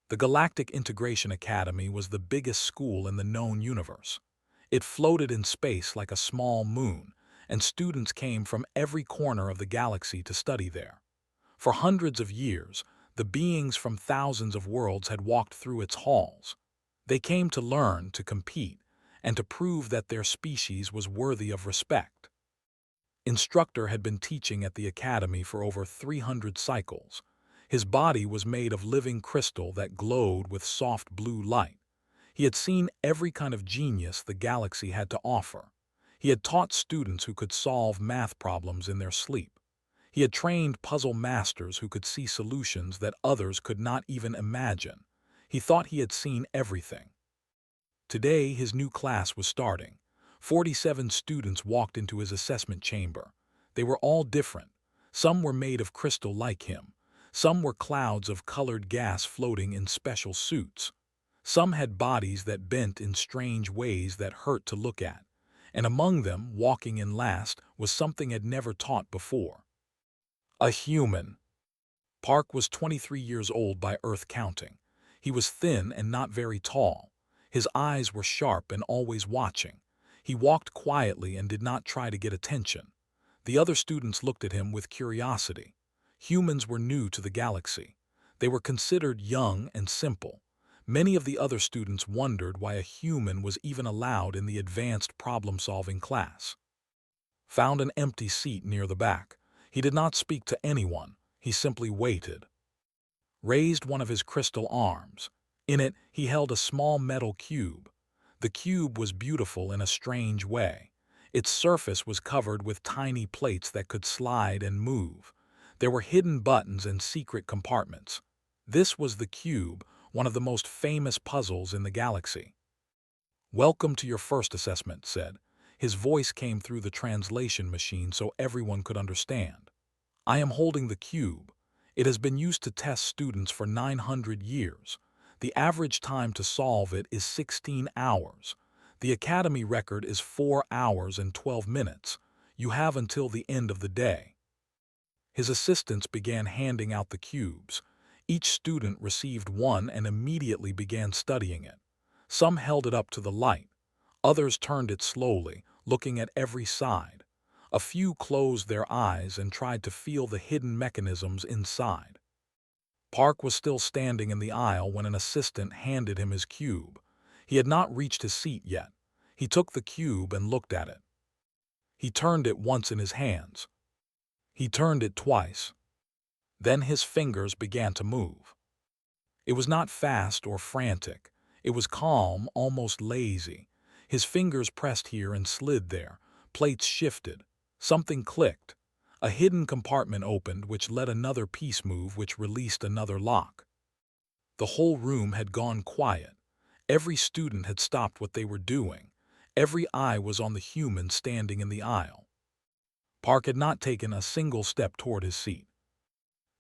The Galactic Integration Academy was the biggest school in the known universe. It floated in space like a small moon, and students came from every corner of the galaxy to study there. For hundreds of years, the beings from thousands of worlds had walked through its halls. They came to learn, to compete, and to prove that their species was worthy of respect. Instructor had been teaching at the academy for over 300 cycles. His body was made of living crystal that glowed with soft blue light. He had seen every kind of genius the galaxy had to offer. He had taught students who could solve math problems in their sleep. He had trained puzzle masters who could see solutions that others could not even imagine. He thought he had seen everything. Today, his new class was starting. 47 students walked into his assessment chamber. They were all different. Some were made of crystal like him. Some were clouds of colored gas floating in special suits. Some had bodies that bent in strange ways that hurt to look at. And among them, walking in last, was something had never taught before. A human. Park was 23 years old by Earth counting. He was thin and not very tall. His eyes were sharp and always watching. He walked quietly and did not try to get attention. The other students looked at him with curiosity. Humans were new to the galaxy. They were considered young and simple. Many of the other students wondered why a human was even allowed in the advanced problem-solving class. Found an empty seat near the back. He did not speak to anyone. He simply waited. Raised one of his crystal arms. In it, he held a small metal cube. The cube was beautiful in a strange way. Its surface was covered with tiny plates that could slide and move. There were hidden buttons and secret compartments. This was the cube, one of the most famous puzzles in the galaxy. "Welcome to your first assessment," said. His voice came through the translation machine so everyone could understand. "I am holding the cube. It has been used to test students for 900 years. The average time to solve it is 16 hours. The academy record is 4 hours and 12 minutes. You have until the end of the day." His assistants began handing out the cubes. Each student received one and immediately began studying it. Some held it up to the light. Others turned it slowly, looking at every side. A few closed their eyes and tried to feel the hidden mechanisms inside. Park was still standing in the aisle when an assistant handed him his cube. He had not reached his seat yet. He took the cube and looked at it. He turned it once in his hands. He turned it twice. Then his fingers began to move. It was not fast or frantic. It was calm, almost lazy. His fingers pressed here and slid there. Plates shifted. Something clicked. A hidden compartment opened which let another piece move which released another lock. The whole room had gone quiet. Every student had stopped what they were doing. Every eye was on the human standing in the aisle. Park had not taken a single step toward his seat.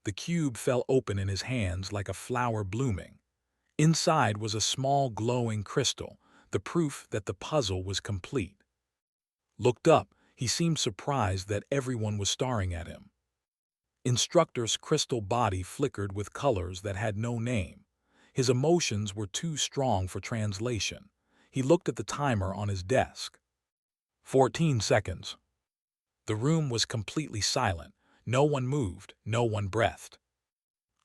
The cube fell open in his hands like a flower blooming. Inside was a small glowing crystal, the proof that the puzzle was complete. Looked up, he seemed surprised that everyone was staring at him. Instructor's crystal body flickered with colors that had no name. His emotions were too strong for translation. He looked at the timer on his desk. 14 seconds. The room was completely silent. No one moved, no one breathed.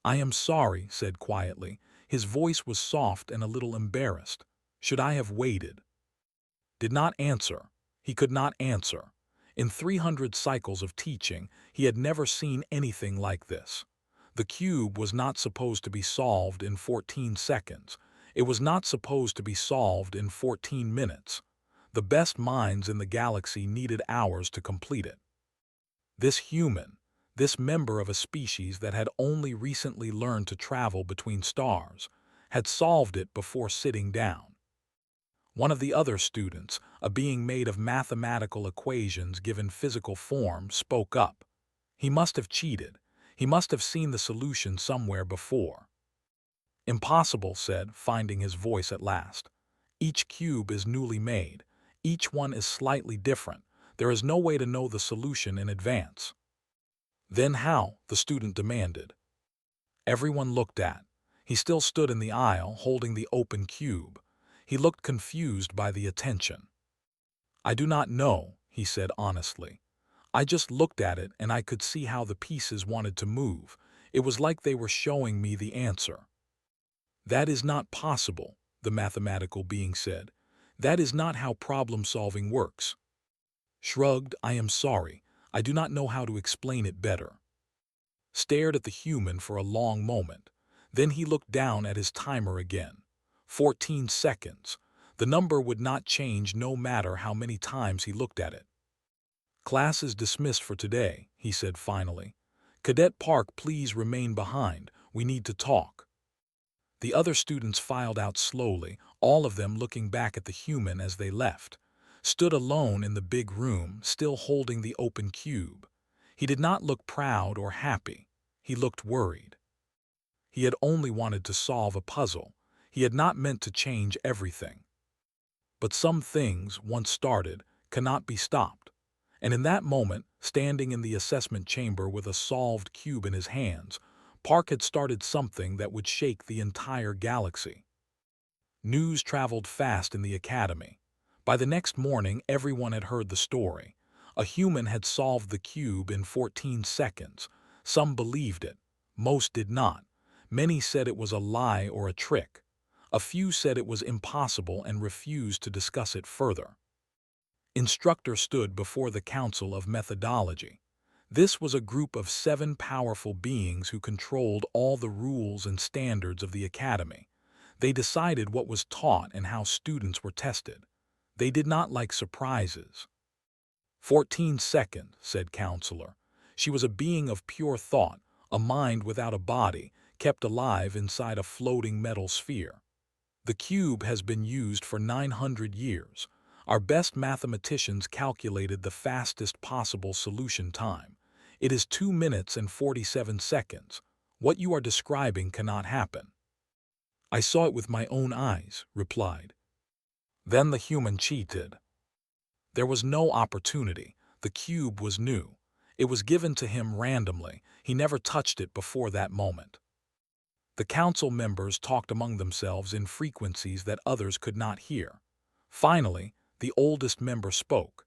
"I am sorry," said quietly. His voice was soft and a little embarrassed. "Should I have waited?" Did not answer. He could not answer. In 300 cycles of teaching, he had never seen anything like this. The cube was not supposed to be solved in 14 seconds. It was not supposed to be solved in 14 minutes. The best minds in the galaxy needed hours to complete it. This human, this member of a species that had only recently learned to travel between stars, had solved it before sitting down. One of the other students, a being made of mathematical equations given physical form, spoke up. He must have cheated. He must have seen the solution somewhere before. "Impossible," said, finding his voice at last. "Each cube is newly made. Each one is slightly different. There is no way to know the solution in advance." "Then how?" the student demanded. Everyone looked at. He still stood in the aisle, holding the open cube. He looked confused by the attention. "I do not know," he said honestly. "I just looked at it and I could see how the pieces wanted to move. It was like they were showing me the answer." "That is not possible," the mathematical being said. "That is not how problem-solving works." Shrugged, "I am sorry. I do not know how to explain it better." Stared at the human for a long moment. Then he looked down at his timer again. 14 seconds. The number would not change no matter how many times he looked at it. "Class is dismissed for today," he said finally. "Cadet Park, please remain behind. We need to talk." The other students filed out slowly, all of them looking back at the human as they left. Stood alone in the big room, still holding the open cube. He did not look proud or happy. He looked worried. He had only wanted to solve a puzzle. He had not meant to change everything. But some things, once started, cannot be stopped. And in that moment, standing in the assessment chamber with a solved cube in his hands, Park had started something that would shake the entire galaxy. News traveled fast in the academy. By the next morning, everyone had heard the story. A human had solved the cube in 14 seconds. Some believed it. Most did not. Many said it was a lie or a trick. A few said it was impossible and refused to discuss it further. Instructor stood before the Council of Methodology. This was a group of 7 powerful beings who controlled all the rules and standards of the academy. They decided what was taught and how students were tested. They did not like surprises. 14 seconds, said Counselor. She was a being of pure thought, a mind without a body, kept alive inside a floating metal sphere. The cube has been used for 900 years. Our best mathematicians calculated the fastest possible solution time. It is 2 minutes and 47 seconds. What you are describing cannot happen. I saw it with my own eyes, replied. Then the human cheated. There was no opportunity. The cube was new. It was given to him randomly. He never touched it before that moment. The council members talked among themselves in frequencies that others could not hear. Finally, the oldest member spoke.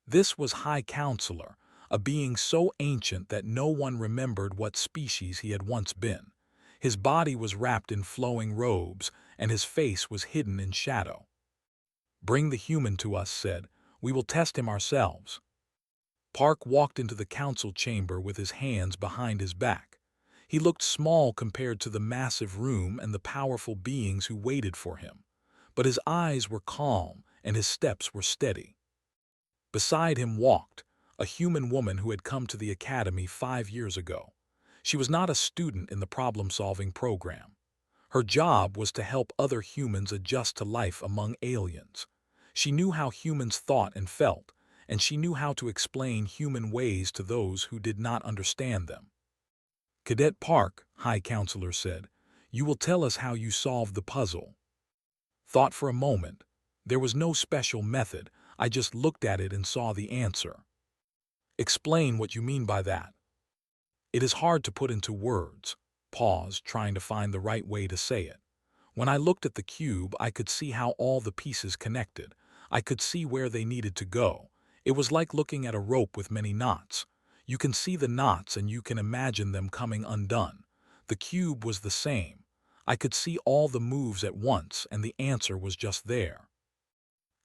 This was High Counselor, a being so ancient that no one remembered what species he had once been. His body was wrapped in flowing robes, and his face was hidden in shadow. Bring the human to us, said. We will test him ourselves. Park walked into the council chamber with his hands behind his back. He looked small compared to the massive room and the powerful beings who waited for him. But his eyes were calm and his steps were steady. Beside him walked a human woman who had come to the academy 5 years ago. She was not a student in the problem-solving program. Her job was to help other humans adjust to life among aliens. She knew how humans thought and felt, and she knew how to explain human ways to those who did not understand them. Cadet Park, High Counselor said, you will tell us how you solved the puzzle. Thought for a moment. There was no special method. I just looked at it and saw the answer. Explain what you mean by that. It is hard to put into words. Paused, trying to find the right way to say it. When I looked at the cube, I could see how all the pieces connected. I could see where they needed to go. It was like looking at a rope with many knots. You can see the knots and you can imagine them coming undone. The cube was the same. I could see all the moves at once and the answer was just there.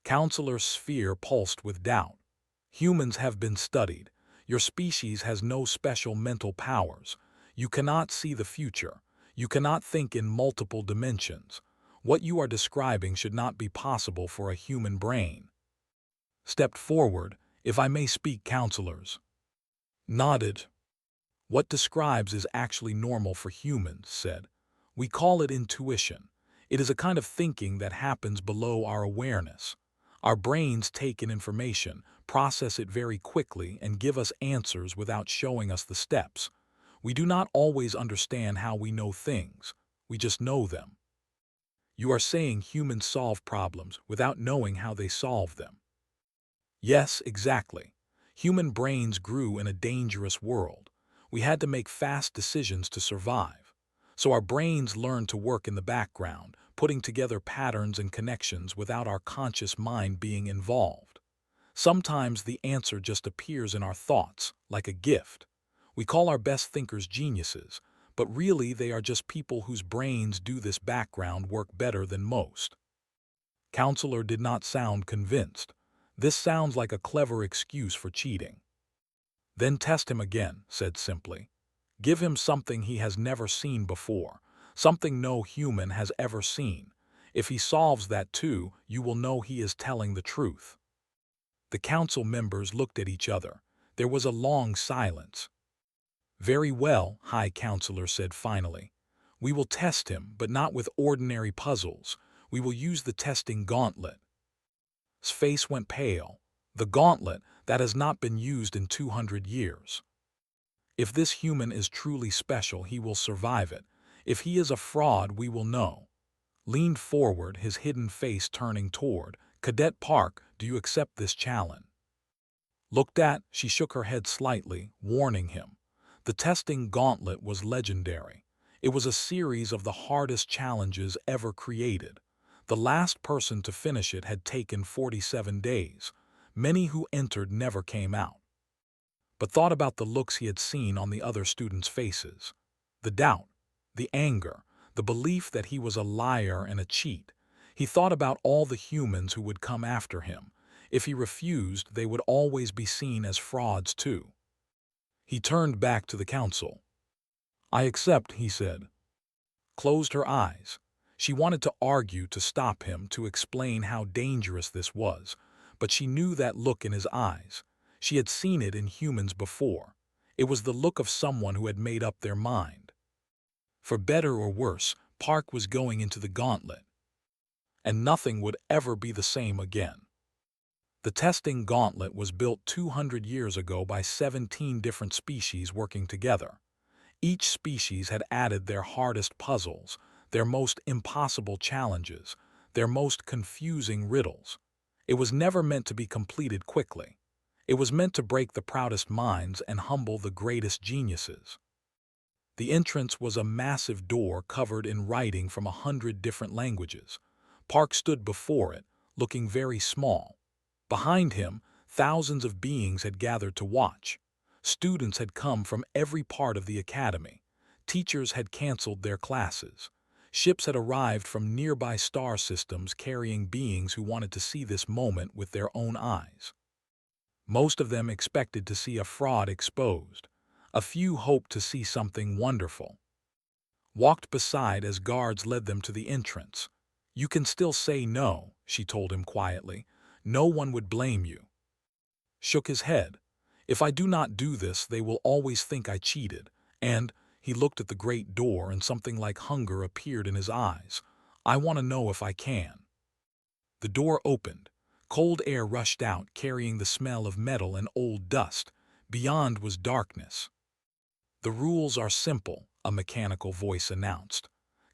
Counselor's sphere pulsed with doubt. Humans have been studied. Your species has no special mental powers. You cannot see the future. You cannot think in multiple dimensions. What you are describing should not be possible for a human brain. Stepped forward, if I may speak, counselors. Nodded. What describes is actually normal for humans, said. We call it intuition. It is a kind of thinking that happens below our awareness. Our brains take in information, process it very quickly, and give us answers without showing us the steps. We do not always understand how we know things. We just know them. You are saying humans solve problems without knowing how they solve them. Yes, exactly. Human brains grew in a dangerous world. We had to make fast decisions to survive. So our brains learn to work in the background, putting together patterns and connections without our conscious mind being involved. Sometimes the answer just appears in our thoughts, like a gift. We call our best thinkers geniuses, but really they are just people whose brains do this background work better than most. Counselor did not sound convinced. This sounds like a clever excuse for cheating. Then test him again, said simply. Give him something he has never seen before, something no human has ever seen. If he solves that too, you will know he is telling the truth. The council members looked at each other. There was a long silence. Very well, High Counselor said finally. We will test him, but not with ordinary puzzles. We will use the testing gauntlet. His face went pale. The gauntlet that has not been used in 200 years. If this human is truly special, he will survive it. If he is a fraud, we will know. Leaned forward, his hidden face turning toward. Cadet Park, do you accept this challenge? Looked at, she shook her head slightly, warning him. The testing gauntlet was legendary. It was a series of the hardest challenges ever created. The last person to finish it had taken 47 days. Many who entered never came out. But thought about the looks he had seen on the other students' faces. The doubt, the anger, the belief that he was a liar and a cheat. He thought about all the humans who would come after him. If he refused, they would always be seen as frauds too. He turned back to the council. I accept, he said. Closed her eyes. She wanted to argue, to stop him, to explain how dangerous this was, but she knew that look in his eyes. She had seen it in humans before. It was the look of someone who had made up their mind. For better or worse, Park was going into the gauntlet. And nothing would ever be the same again. The testing gauntlet was built 200 years ago by 17 different species working together. Each species had added their hardest puzzles, their most impossible challenges, their most confusing riddles. It was never meant to be completed quickly. It was meant to break the proudest minds and humble the greatest geniuses. The entrance was a massive door covered in writing from 100 different languages. Park stood before it, looking very small. Behind him, thousands of beings had gathered to watch. Students had come from every part of the academy. Teachers had canceled their classes. Ships had arrived from nearby star systems carrying beings who wanted to see this moment with their own eyes. Most of them expected to see a fraud exposed. A few hoped to see something wonderful. Walked beside as guards led them to the entrance. You can still say no, she told him quietly. No one would blame you. Shook his head. If I do not do this, they will always think I cheated. And he looked at the great door and something like hunger appeared in his eyes. I want to know if I can. The door opened. Cold air rushed out, carrying the smell of metal and old dust. Beyond was darkness. The rules are simple, a mechanical voice announced.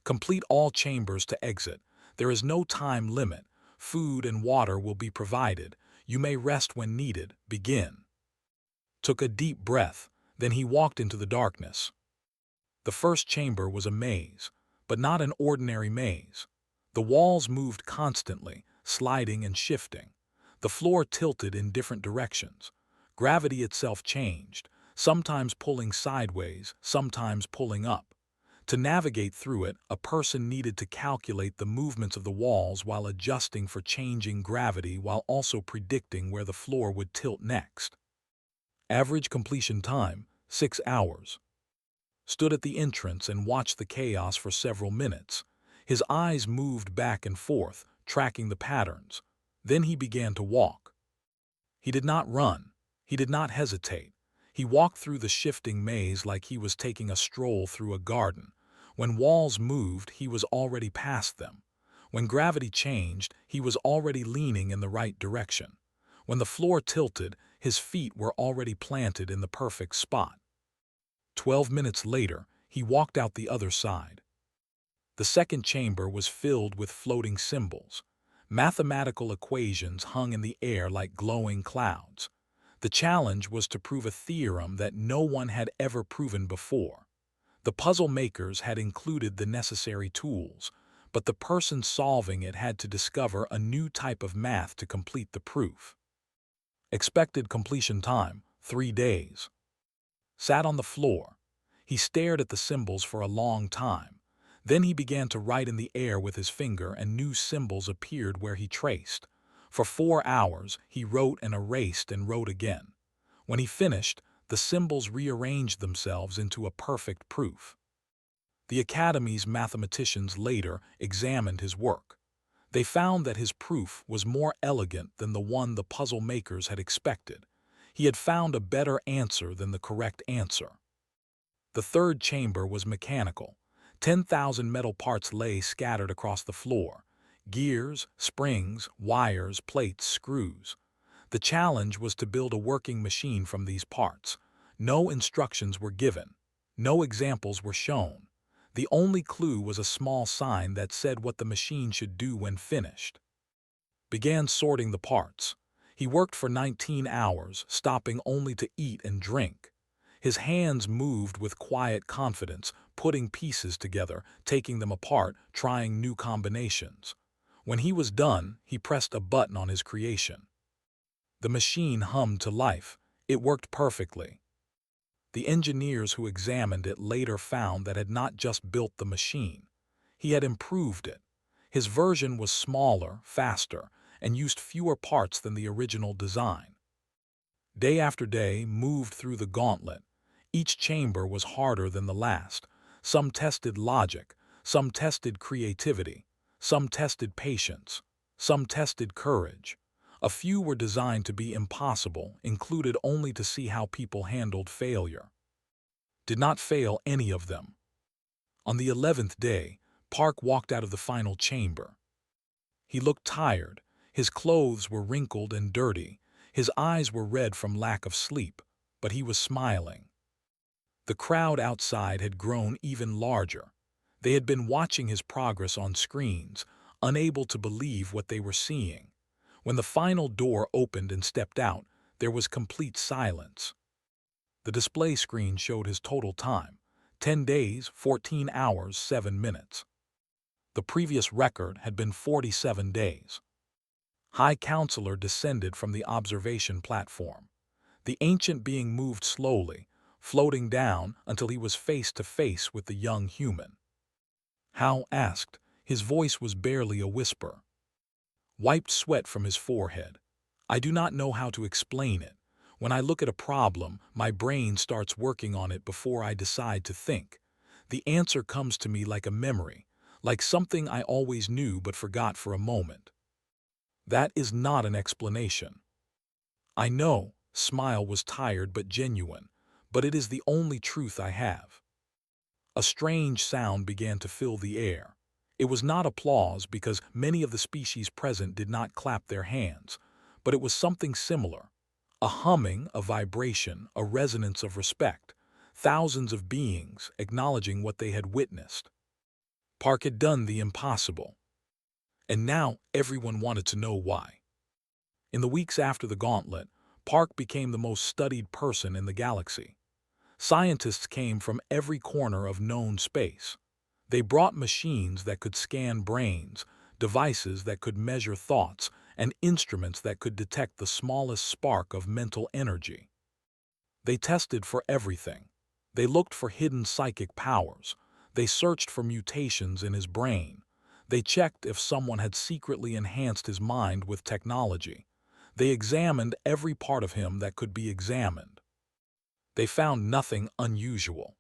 Complete all chambers to exit. There is no time limit. Food and water will be provided. You may rest when needed. Begin. Took a deep breath, then he walked into the darkness. The first chamber was a maze, but not an ordinary maze. The walls moved constantly, sliding and shifting. The floor tilted in different directions. Gravity itself changed, sometimes pulling sideways, sometimes pulling up. To navigate through it, a person needed to calculate the movements of the walls while adjusting for changing gravity while also predicting where the floor would tilt next. Average completion time, 6 hours. Stood at the entrance and watched the chaos for several minutes. His eyes moved back and forth, tracking the patterns. Then he began to walk. He did not run. He did not hesitate. He walked through the shifting maze like he was taking a stroll through a garden. When walls moved, he was already past them. When gravity changed, he was already leaning in the right direction. When the floor tilted, his feet were already planted in the perfect spot. 12 minutes later, he walked out the other side. The second chamber was filled with floating symbols. Mathematical equations hung in the air like glowing clouds. The challenge was to prove a theorem that no one had ever proven before. The puzzle makers had included the necessary tools, but the person solving it had to discover a new type of math to complete the proof. Expected completion time, 3 days. Sat on the floor. He stared at the symbols for a long time. Then he began to write in the air with his finger, and new symbols appeared where he traced. For 4 hours, he wrote and erased and wrote again. When he finished, the symbols rearranged themselves into a perfect proof. The Academy's mathematicians later examined his work. They found that his proof was more elegant than the one the puzzle makers had expected. He had found a better answer than the correct answer. The third chamber was mechanical. 10,000 metal parts lay scattered across the floor. Gears, springs, wires, plates, screws. The challenge was to build a working machine from these parts. No instructions were given. No examples were shown. The only clue was a small sign that said what the machine should do when finished. Began sorting the parts. He worked for 19 hours, stopping only to eat and drink. His hands moved with quiet confidence, putting pieces together, taking them apart, trying new combinations. When he was done, he pressed a button on his creation. The machine hummed to life. It worked perfectly. The engineers who examined it later found that had not just built the machine. He had improved it. His version was smaller, faster, and used fewer parts than the original design. Day after day moved through the gauntlet. Each chamber was harder than the last. Some tested logic, some tested creativity, some tested patience, some tested courage. A few were designed to be impossible, included only to see how people handled failure. Did not fail any of them. On the 11th day, Park walked out of the final chamber. He looked tired. His clothes were wrinkled and dirty. His eyes were red from lack of sleep, but he was smiling. The crowd outside had grown even larger. They had been watching his progress on screens, unable to believe what they were seeing. When the final door opened and stepped out, there was complete silence. The display screen showed his total time, 10 days, 14 hours, 7 minutes. The previous record had been 47 days. High Counselor descended from the observation platform. The ancient being moved slowly, floating down until he was face to face with the young human. Hal asked. His voice was barely a whisper. Wiped sweat from his forehead. I do not know how to explain it. When I look at a problem, my brain starts working on it before I decide to think. The answer comes to me like a memory, like something I always knew but forgot for a moment. That is not an explanation. I know, smile was tired but genuine, but it is the only truth I have. A strange sound began to fill the air. It was not applause because many of the species present did not clap their hands, but it was something similar. A humming, a vibration, a resonance of respect. Thousands of beings acknowledging what they had witnessed. Park had done the impossible. And now everyone wanted to know why. In the weeks after the gauntlet, Park became the most studied person in the galaxy. Scientists came from every corner of known space. They brought machines that could scan brains, devices that could measure thoughts, and instruments that could detect the smallest spark of mental energy. They tested for everything. They looked for hidden psychic powers. They searched for mutations in his brain. They checked if someone had secretly enhanced his mind with technology. They examined every part of him that could be examined. They found nothing unusual.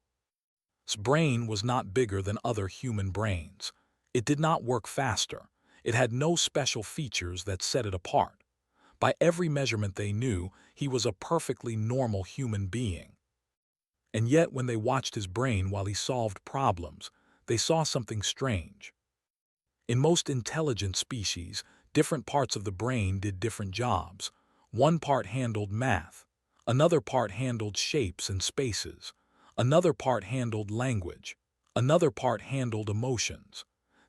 His brain was not bigger than other human brains. It did not work faster. It had no special features that set it apart. By every measurement they knew, he was a perfectly normal human being. And yet when they watched his brain while he solved problems, they saw something strange. In most intelligent species, different parts of the brain did different jobs. One part handled math. Another part handled shapes and spaces. Another part handled language. Another part handled emotions.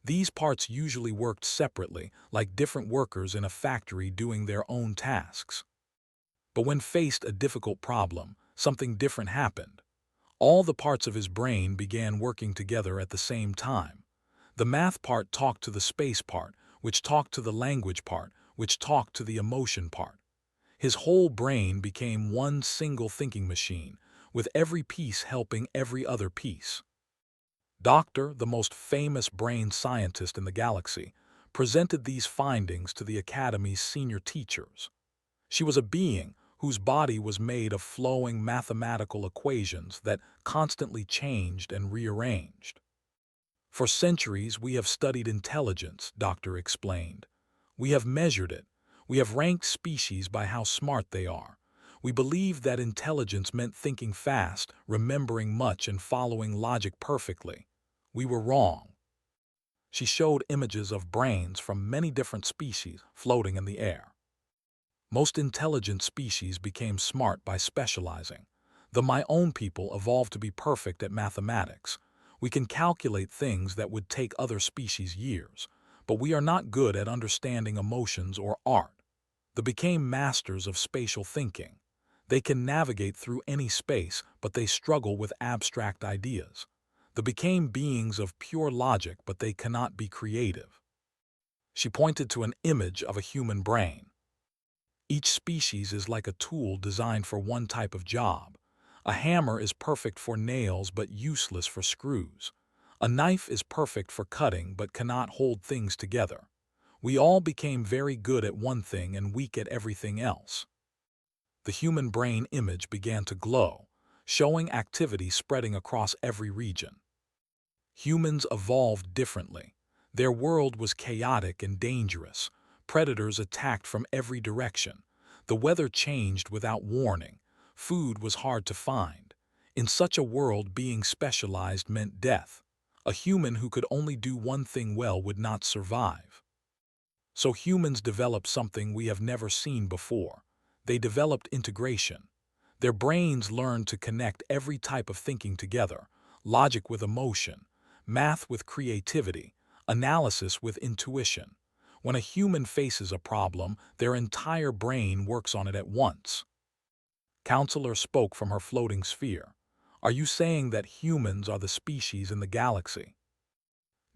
These parts usually worked separately, like different workers in a factory doing their own tasks. But when faced a difficult problem, something different happened. All the parts of his brain began working together at the same time. The math part talked to the space part, which talked to the language part, which talked to the emotion part. His whole brain became one single thinking machine, with every piece helping every other piece. Doctor, the most famous brain scientist in the galaxy, presented these findings to the Academy's senior teachers. She was a being whose body was made of flowing mathematical equations that constantly changed and rearranged. For centuries, we have studied intelligence, Doctor explained. We have measured it. We have ranked species by how smart they are. We believed that intelligence meant thinking fast, remembering much, and following logic perfectly. We were wrong. She showed images of brains from many different species floating in the air. Most intelligent species became smart by specializing. My own people evolved to be perfect at mathematics. We can calculate things that would take other species years, but we are not good at understanding emotions or art. They became masters of spatial thinking. They can navigate through any space, but they struggle with abstract ideas. They became beings of pure logic, but they cannot be creative. She pointed to an image of a human brain. Each species is like a tool designed for one type of job. A hammer is perfect for nails but useless for screws. A knife is perfect for cutting but cannot hold things together. We all became very good at one thing and weak at everything else. The human brain image began to glow, showing activity spreading across every region. Humans evolved differently. Their world was chaotic and dangerous. Predators attacked from every direction. The weather changed without warning. Food was hard to find. In such a world, being specialized meant death. A human who could only do one thing well would not survive. So humans developed something we have never seen before. They developed integration. Their brains learned to connect every type of thinking together, logic with emotion, math with creativity, analysis with intuition. When a human faces a problem, their entire brain works on it at once. Counselor spoke from her floating sphere. Are you saying that humans are the species in the galaxy?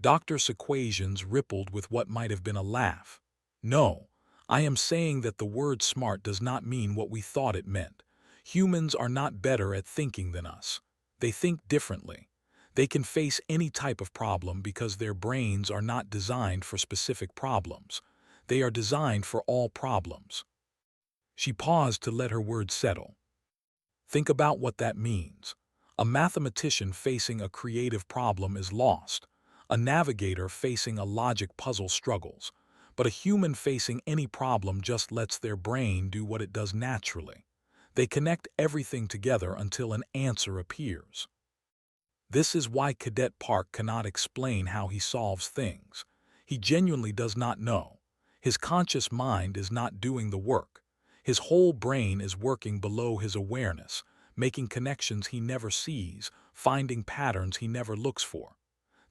Doctor's equations rippled with what might have been a laugh. No, I am saying that the word smart does not mean what we thought it meant. Humans are not better at thinking than us. They think differently. They can face any type of problem because their brains are not designed for specific problems. They are designed for all problems. She paused to let her words settle. Think about what that means. A mathematician facing a creative problem is lost. A navigator facing a logic puzzle struggles. But a human facing any problem just lets their brain do what it does naturally. They connect everything together until an answer appears. This is why Cadet Park cannot explain how he solves things. He genuinely does not know. His conscious mind is not doing the work. His whole brain is working below his awareness, making connections he never sees, finding patterns he never looks for.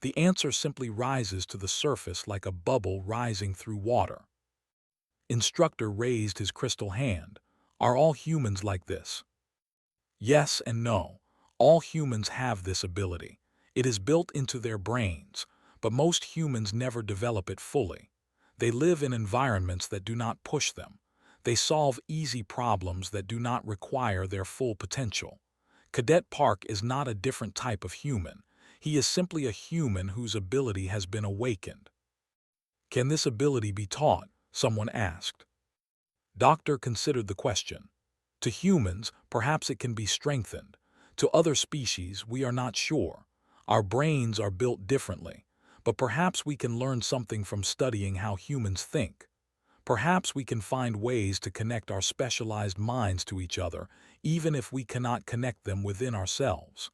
The answer simply rises to the surface like a bubble rising through water. Instructor raised his crystal hand. Are all humans like this? Yes and no. All humans have this ability. It is built into their brains, but most humans never develop it fully. They live in environments that do not push them. They solve easy problems that do not require their full potential. Cadet Park is not a different type of human. He is simply a human whose ability has been awakened. Can this ability be taught? Someone asked. Doctor considered the question. To humans, perhaps it can be strengthened. To other species, we are not sure. Our brains are built differently, but perhaps we can learn something from studying how humans think. Perhaps we can find ways to connect our specialized minds to each other, even if we cannot connect them within ourselves.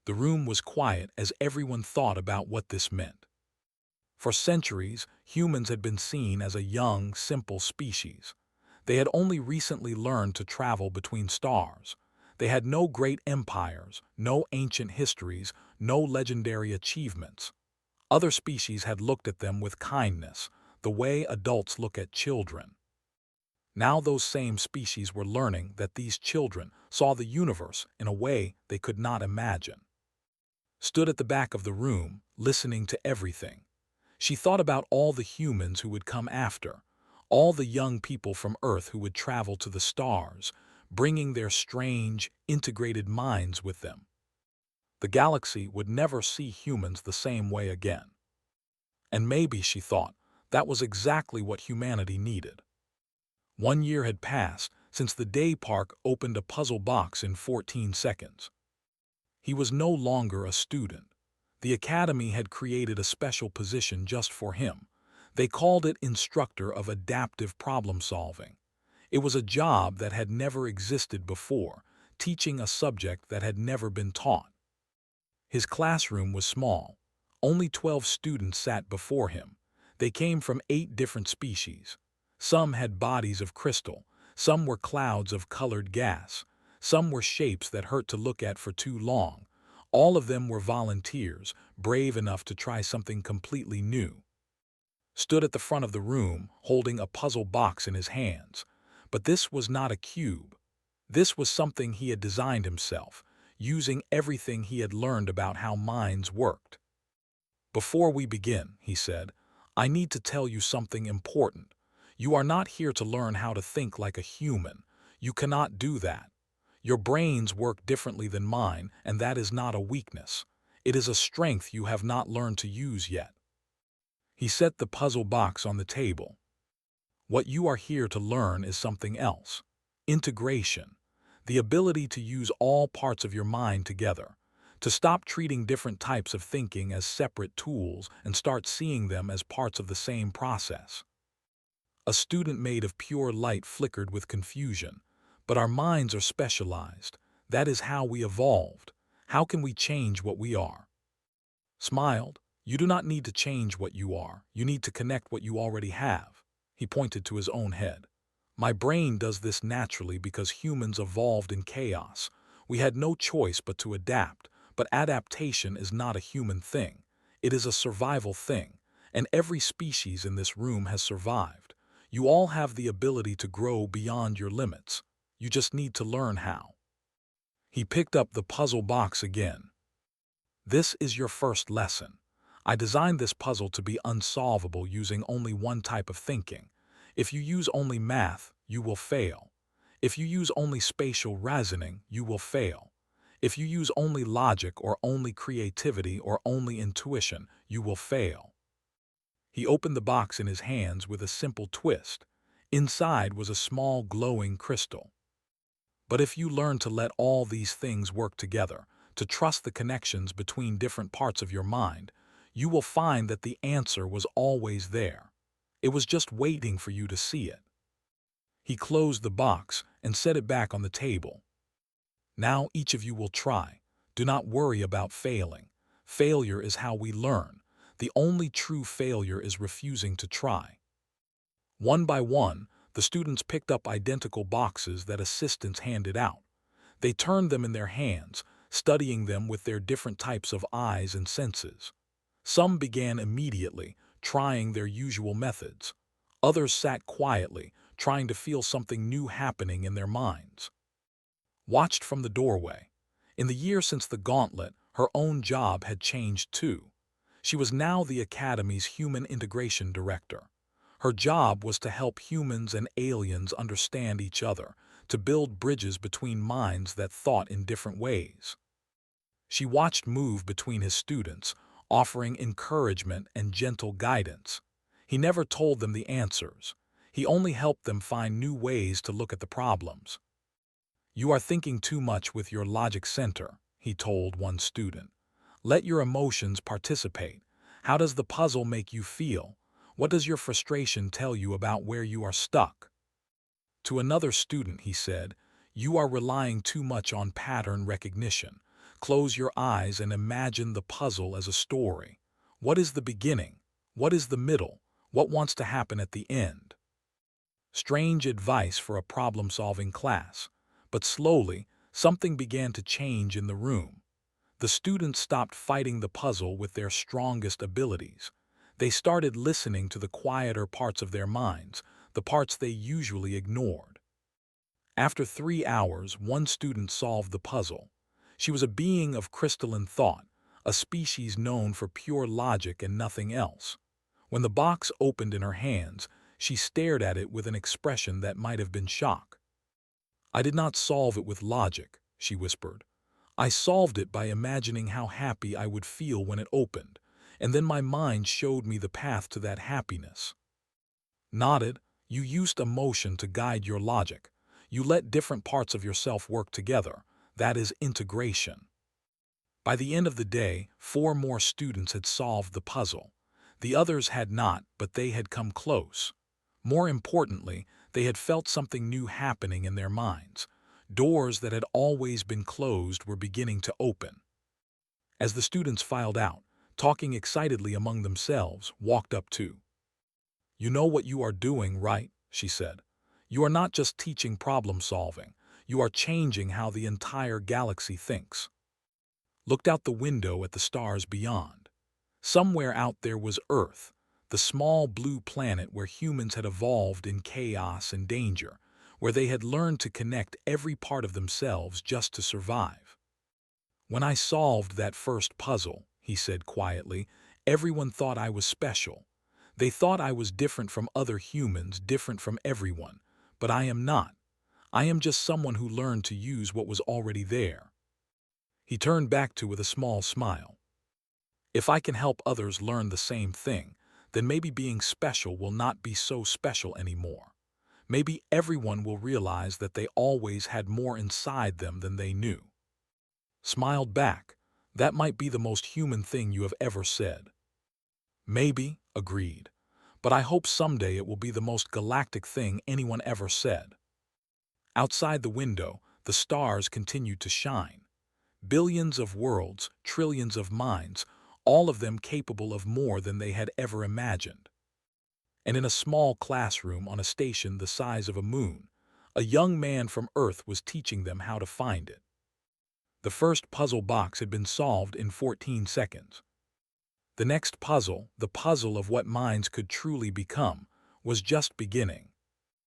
The room was quiet as everyone thought about what this meant. For centuries, humans had been seen as a young, simple species. They had only recently learned to travel between stars. They had no great empires, no ancient histories, no legendary achievements. Other species had looked at them with kindness, the way adults look at children. Now those same species were learning that these children saw the universe in a way they could not imagine. Stood at the back of the room, listening to everything. She thought about all the humans who would come after, all the young people from Earth who would travel to the stars, bringing their strange, integrated minds with them. The galaxy would never see humans the same way again. And maybe, she thought, that was exactly what humanity needed. 1 year had passed since the day Park opened a puzzle box in 14 seconds. He was no longer a student. The Academy had created a special position just for him. They called it Instructor of Adaptive Problem Solving. It was a job that had never existed before, teaching a subject that had never been taught. His classroom was small. Only 12 students sat before him. They came from 8 different species. Some had bodies of crystal, some were clouds of colored gas, some were shapes that hurt to look at for too long. All of them were volunteers, brave enough to try something completely new. Stood at the front of the room, holding a puzzle box in his hands. But this was not a cube. This was something he had designed himself, using everything he had learned about how minds worked. "Before we begin," he said, "I need to tell you something important. You are not here to learn how to think like a human. You cannot do that. Your brains work differently than mine, and that is not a weakness. It is a strength you have not learned to use yet." He set the puzzle box on the table. "What you are here to learn is something else. Integration. The ability to use all parts of your mind together. To stop treating different types of thinking as separate tools and start seeing them as parts of the same process." A student made of pure light flickered with confusion. "But our minds are specialized. That is how we evolved. How can we change what we are?" Smiled. "You do not need to change what you are. You need to connect what you already have." He pointed to his own head. "My brain does this naturally because humans evolved in chaos. We had no choice but to adapt, but adaptation is not a human thing. It is a survival thing, and every species in this room has survived. You all have the ability to grow beyond your limits. You just need to learn how." He picked up the puzzle box again. "This is your first lesson. I designed this puzzle to be unsolvable using only one type of thinking. If you use only math, you will fail. If you use only spatial reasoning, you will fail. If you use only logic or only creativity or only intuition, you will fail." He opened the box in his hands with a simple twist. Inside was a small glowing crystal. "But if you learn to let all these things work together, to trust the connections between different parts of your mind, you will find that the answer was always there. It was just waiting for you to see it." He closed the box and set it back on the table. "Now each of you will try. Do not worry about failing. Failure is how we learn. The only true failure is refusing to try." One by one, the students picked up identical boxes that assistants handed out. They turned them in their hands, studying them with their different types of eyes and senses. Some began immediately, trying their usual methods. Others sat quietly, trying to feel something new happening in their minds. Watched from the doorway. In the year since the gauntlet, her own job had changed too. She was now the Academy's Human Integration Director. Her job was to help humans and aliens understand each other, to build bridges between minds that thought in different ways. She watched move between his students, offering encouragement and gentle guidance. He never told them the answers. He only helped them find new ways to look at the problems. "You are thinking too much with your logic center," he told one student. "Let your emotions participate. How does the puzzle make you feel? What does your frustration tell you about where you are stuck?" To another student, he said, "You are relying too much on pattern recognition. Close your eyes and imagine the puzzle as a story. What is the beginning? What is the middle? What wants to happen at the end?" Strange advice for a problem-solving class. But slowly, something began to change in the room. The students stopped fighting the puzzle with their strongest abilities. They started listening to the quieter parts of their minds, the parts they usually ignored. After 3 hours, one student solved the puzzle. She was a being of crystalline thought, a species known for pure logic and nothing else. When the box opened in her hands, she stared at it with an expression that might have been shock. "I did not solve it with logic," she whispered. "I solved it by imagining how happy I would feel when it opened, and then my mind showed me the path to that happiness." Nodded, "You used emotion to guide your logic. You let different parts of yourself work together. That is integration." By the end of the day, 4 more students had solved the puzzle. The others had not, but they had come close. More importantly, they had felt something new happening in their minds. Doors that had always been closed were beginning to open. As the students filed out, talking excitedly among themselves, walked up to. "You know what you are doing, right?" she said. "You are not just teaching problem solving. You are changing how the entire galaxy thinks." Looked out the window at the stars beyond. Somewhere out there was Earth, the small blue planet where humans had evolved in chaos and danger, where they had learned to connect every part of themselves just to survive. "When I solved that first puzzle," he said quietly, "everyone thought I was special. They thought I was different from other humans, different from everyone. But I am not. I am just someone who learned to use what was already there." He turned back to with a small smile. "If I can help others learn the same thing, then maybe being special will not be so special anymore. Maybe everyone will realize that they always had more inside them than they knew." Smiled back, "That might be the most human thing you have ever said." "Maybe," agreed, "but I hope someday it will be the most galactic thing anyone ever said." Outside the window, the stars continued to shine. Billions of worlds, trillions of minds, all of them capable of more than they had ever imagined. And in a small classroom on a station the size of a moon, a young man from Earth was teaching them how to find it. The first puzzle box had been solved in 14 seconds. The next puzzle, the puzzle of what minds could truly become, was just beginning.